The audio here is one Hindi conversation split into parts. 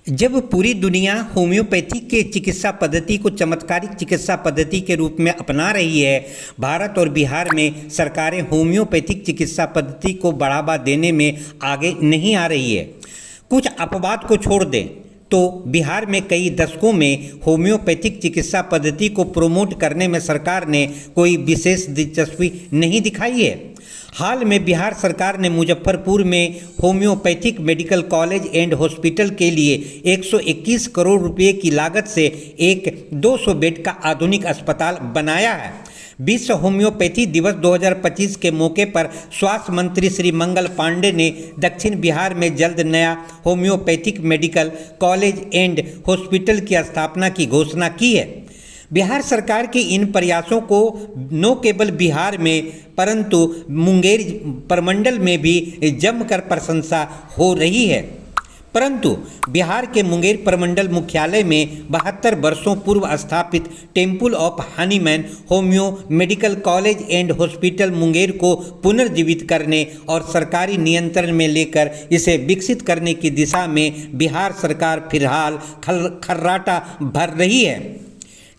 जब पूरी दुनिया होम्योपैथी के चिकित्सा पद्धति को चमत्कारिक चिकित्सा पद्धति के रूप में अपना रही है, भारत और बिहार में सरकारें होम्योपैथिक चिकित्सा पद्धति को बढ़ावा देने में आगे नहीं आ रही है। कुछ अपवाद को छोड़ दें तो बिहार में कई दशकों में होम्योपैथिक चिकित्सा पद्धति को प्रमोट करने में सरकार ने कोई विशेष दिलचस्पी नहीं दिखाई है। हाल में बिहार सरकार ने मुजफ्फरपुर में homeopathic medical college and hospital के लिए 121 करोड़ रुपए की लागत से एक 200 बेड का आधुनिक अस्पताल बनाया है। विश्व होम्योपैथी दिवस 2025 के मौके पर स्वास्थ्य मंत्री श्री मंगल पांडे ने दक्षिण बिहार में जल्द नया homeopathic medical college and hospital की स्थापना की घोषणा की है। बिहार सरकार के इन प्रयासों को न केवल बिहार में परंतु मुंगेर प्रमंडल में भी जमकर प्रशंसा हो रही है। परंतु बिहार के मुंगेर प्रमंडल मुख्यालय में 72 वर्षों पूर्व स्थापित temple of Hahnemann homeo medical college and hospital Munger को पुनर्जीवित करने और सरकारी नियंत्रण में लेकर इसे विकसित करने की दिशा में बिहार सरकार फिलहाल खर्राटा भर रही है।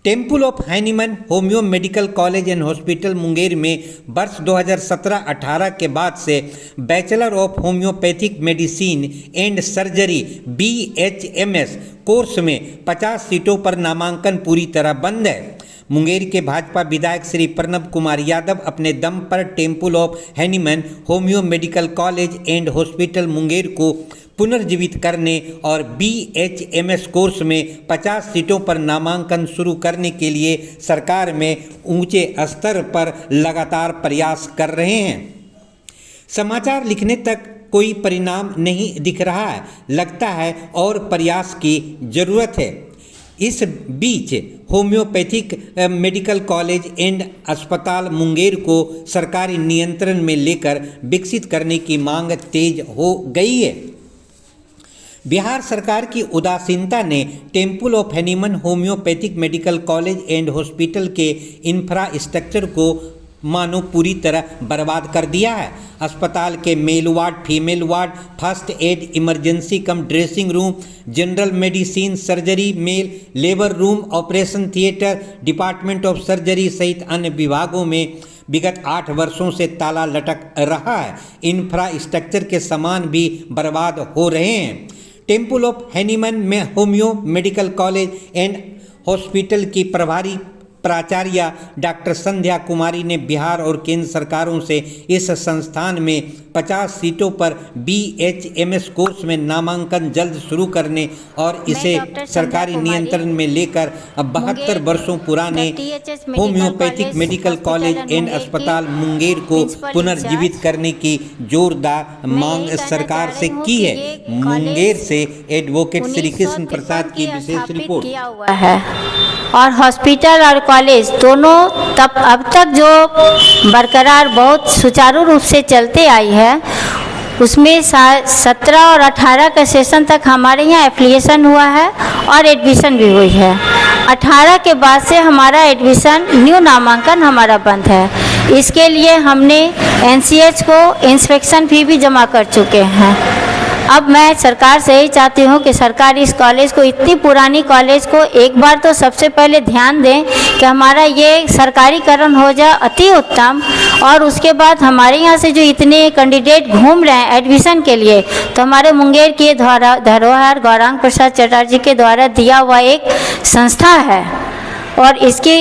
Temple of Hahnemann homeo medical college and hospital Munger में वर्ष 2017-18 के बाद से bachelor of homeopathic medicine and surgery BHMS course में 50 सीटों पर नामांकन पूरी तरह बंद है। मुंगेर के भाजपा विधायक श्री प्रणब कुमार यादव अपने दम पर temple of Hahnemann homeo medical college and hospital Munger को पुनर्जीवित करने और BHMS कोर्स में 50 सीटों पर नामांकन शुरू करने के लिए सरकार में ऊंचे स्तर पर लगातार प्रयास कर रहे हैं। समाचार लिखने तक कोई परिणाम नहीं दिख रहा है, लगता है और प्रयास की ज़रूरत है। इस बीच होम्योपैथिक मेडिकल कॉलेज एंड अस्पताल मुंगेर को सरकारी नियंत्रण में लेकर विकसित करने की मांग तेज हो गई है। बिहार सरकार की उदासीनता ने temple of Hahnemann homeopathic medical college and hospital के इंफ्रास्ट्रक्चर को मानो पूरी तरह बर्बाद कर दिया है। अस्पताल के male ward, female ward, first aid, emergency cum dressing room, general medicine, surgery, male labour room, operation theatre, department of surgery सहित अन्य विभागों में विगत 8 वर्षों से ताला लटक रहा है। इंफ्रास्ट्रक्चर के सामान भी बर्बाद हो रहे हैं। टेम्पल ऑफ हनीमैन में homeo medical college and hospital की प्रभारी प्राचार्य डॉक्टर संध्या कुमारी ने बिहार और केंद्र सरकारों से इस संस्थान में 50 सीटों पर BHMS कोर्स में नामांकन जल्द शुरू करने और इसे सरकारी नियंत्रण में लेकर 72 वर्षों पुराने होम्योपैथिक मेडिकल कॉलेज एंड अस्पताल मुंगेर को पुनर्जीवित करने की जोरदार मांग सरकार से की है। मुंगेर से एडवोकेट श्री कृष्ण प्रसाद की विशेष रिपोर्ट। और हॉस्पिटल और कॉलेज दोनों अब तक जो बरकरार बहुत सुचारू रूप से चलते आई है, उसमें 17 और 18 के सेशन तक हमारे यहाँ एप्लीकेशन हुआ है और एडमिशन भी हुई है। 18 के बाद से हमारा एडमिशन न्यू नामांकन हमारा बंद है। इसके लिए हमने NCH को इंस्पेक्शन फी भी जमा कर चुके हैं। अब मैं सरकार से ही चाहती हूँ कि सरकार इस कॉलेज को, इतनी पुरानी कॉलेज को एक बार तो सबसे पहले ध्यान दें कि हमारा ये सरकारीकरण हो जाए, अति उत्तम। और उसके बाद हमारे यहाँ से जो इतने कैंडिडेट घूम रहे हैं एडमिशन के लिए, तो हमारे मुंगेर के धरोहर गौरांग प्रसाद चटर्जी के द्वारा दिया हुआ एक संस्था है और इसकी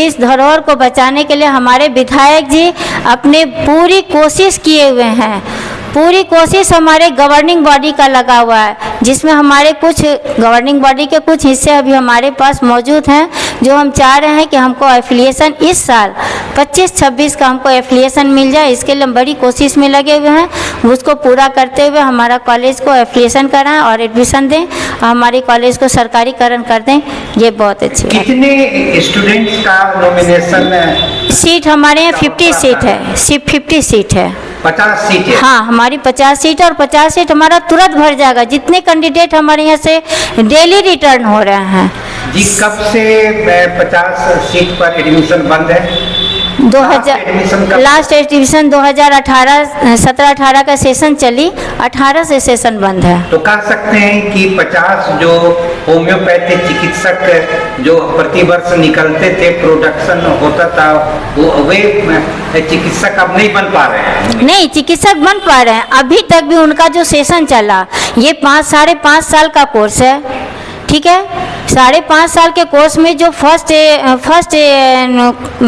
इस धरोहर को बचाने के लिए हमारे विधायक जी अपने पूरी कोशिश किए हुए हैं। पूरी कोशिश हमारे गवर्निंग बॉडी का लगा हुआ है, जिसमें हमारे कुछ गवर्निंग बॉडी के कुछ हिस्से अभी हमारे पास मौजूद हैं, जो हम चाह रहे हैं कि हमको एफिलिएशन इस साल 25-26 का हमको एफिलिएशन मिल जाए। इसके लिए हम बड़ी कोशिश में लगे हुए हैं। उसको पूरा करते हुए हमारा कॉलेज को एफिलिएशन कराएं और एडमिशन दें और हमारे कॉलेज को सरकारीकरण कर दें। ये बहुत अच्छी है। कितने स्टूडेंट्स का नॉमिनेशन? सीट हमारे यहाँ 50 सीट है, सिर्फ 50 सीट है। 50 सीट है? हाँ, हमारी 50 सीट और 50 सीट हमारा तुरंत भर जाएगा। जितने कैंडिडेट हमारे यहाँ से डेली रिटर्न हो रहे हैं। जी, कब से 50 सीट पर एडमिशन बंद है? लास्ट एडमिशन 2018-17-18 का सेशन चली, 18 से सेशन बंद है। तो कह सकते हैं कि 50 जो होम्योपैथिक चिकित्सक जो प्रतिवर्ष निकलते थे, प्रोडक्शन होता था, वे चिकित्सक अब नहीं बन पा रहे हैं। नहीं, चिकित्सक बन पा रहे हैं। अभी तक भी उनका जो सेशन चला, ये 5-5.5 साल का कोर्स है, ठीक है। 5.5 साल के कोर्स में जो फर्स्ट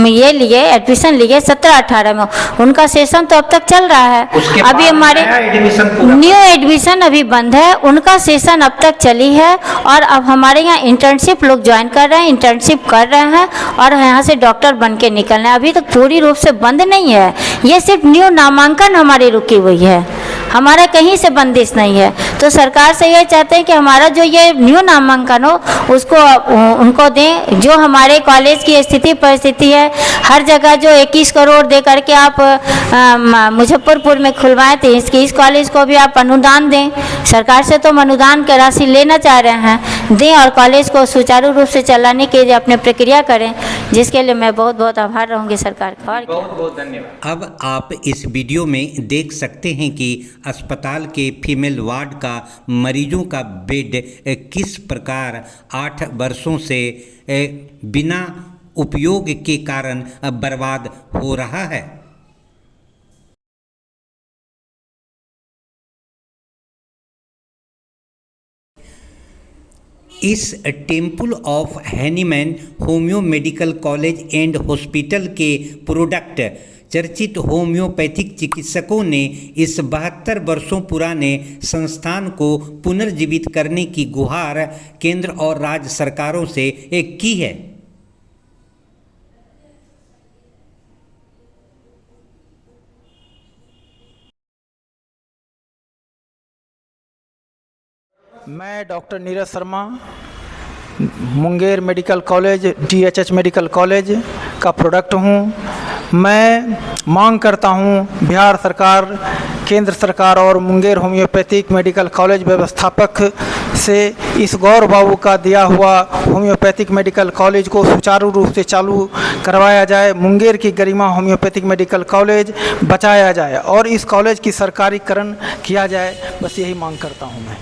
ये लिए एडमिशन लिए 17-18 में, उनका सेशन तो अब तक चल रहा है। अभी हमारे न्यू एडमिशन अभी बंद है, उनका सेशन अब तक चली है। और अब हमारे यहाँ इंटर्नशिप लोग ज्वाइन कर रहे हैं, इंटर्नशिप कर रहे हैं और यहाँ से डॉक्टर बन के निकल रहे हैं। अभी तक पूरी रूप से बंद नहीं है, ये सिर्फ न्यू नामांकन हमारी रुकी हुई है, हमारा कहीं से बंदिश नहीं है। तो सरकार से ये चाहते हैं कि हमारा जो ये न्यू नामांकन हो उसको उनको दें। जो हमारे कॉलेज की स्थिति परिस्थिति है, हर जगह जो 21 करोड़ दे करके आप मुजफ्फरपुर में खुलवाएं, तो इस कॉलेज को भी आप अनुदान दें। सरकार से तो हम अनुदान की राशि लेना चाह रहे हैं, दें और कॉलेज को सुचारू रूप से चलाने के लिए अपने प्रक्रिया करें, जिसके लिए मैं बहुत बहुत आभार रहूँगी सरकार का। और बहुत बहुत धन्यवाद। अब आप इस वीडियो में देख सकते हैं कि अस्पताल के फीमेल वार्ड का मरीजों का बेड किस प्रकार 8 वर्षों से बिना उपयोग के कारण बर्बाद हो रहा है। इस temple of Hahnemann homeo medical college and hospital के प्रोडक्ट चर्चित होम्योपैथिक चिकित्सकों ने इस 72 वर्षों पुराने संस्थान को पुनर्जीवित करने की गुहार केंद्र और राज्य सरकारों से की है। मैं doctor Neeraj Sharma, Munger medical college, DHH medical college का प्रोडक्ट हूँ। मैं मांग करता हूँ बिहार सरकार, केंद्र सरकार और मुंगेर होम्योपैथिक मेडिकल कॉलेज व्यवस्थापक से इस गौर बाबू का दिया हुआ होम्योपैथिक मेडिकल कॉलेज को सुचारू रूप से चालू करवाया जाए, मुंगेर की गरिमा होम्योपैथिक मेडिकल कॉलेज बचाया जाए और इस कॉलेज की सरकारीकरण किया जाए। बस यही मांग करता हूँ मैं।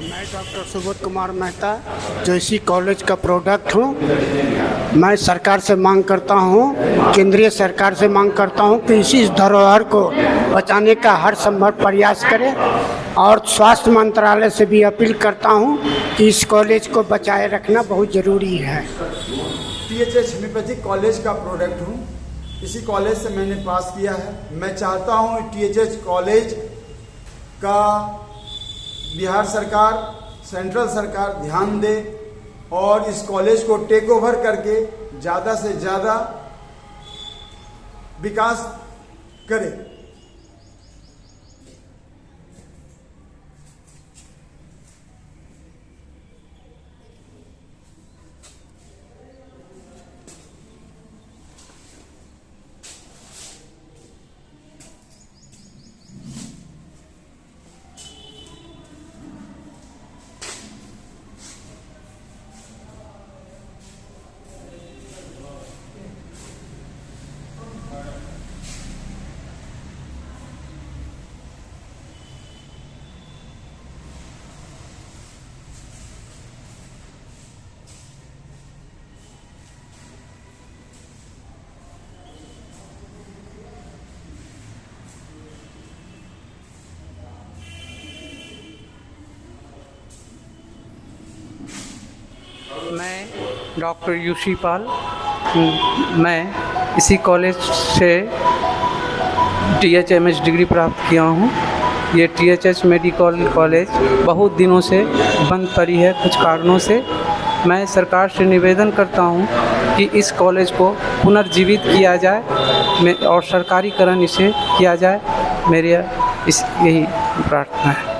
मैं डॉक्टर सुबोध कुमार मेहता, जो इसी कॉलेज का प्रोडक्ट हूँ। मैं सरकार से मांग करता हूँ, केंद्रीय सरकार से मांग करता हूँ कि इसी धरोहर को बचाने का हर संभव प्रयास करें और स्वास्थ्य मंत्रालय से भी अपील करता हूँ कि इस कॉलेज को बचाए रखना बहुत ज़रूरी है। DHH होम्योपैथिक कॉलेज का प्रोडक्ट हूँ, इसी कॉलेज से मैंने पास किया है। मैं चाहता हूँ DHH कॉलेज का बिहार सरकार, सेंट्रल सरकार ध्यान दे और इस कॉलेज को टेक ओवर करके ज़्यादा से ज़्यादा विकास करे। मैं डॉक्टर यूसी पाल, मैं इसी कॉलेज से THMS डिग्री प्राप्त किया हूँ। ये THH मेडिकल कॉलेज बहुत दिनों से बंद पड़ी है कुछ कारणों से। मैं सरकार से निवेदन करता हूँ कि इस कॉलेज को पुनर्जीवित किया जाए और सरकारीकरण इसे किया जाए। मेरी यही प्रार्थना है।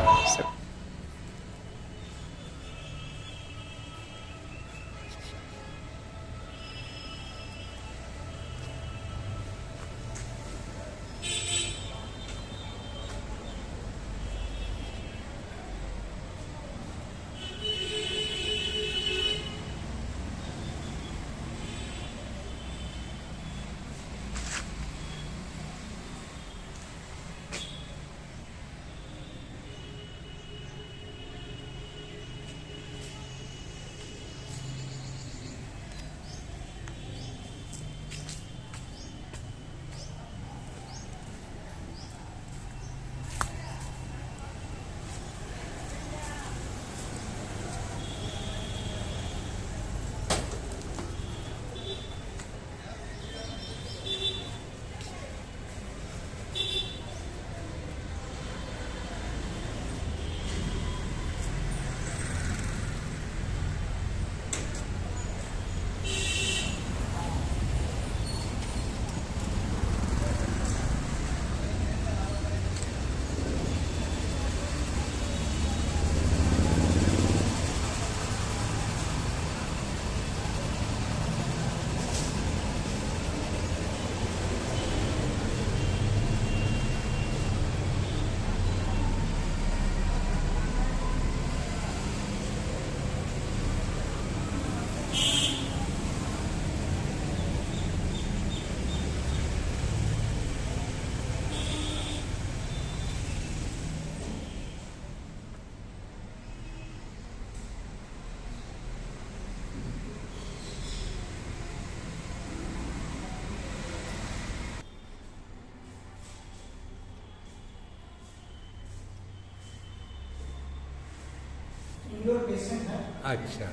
इंडोर पेशेंट है। अच्छा।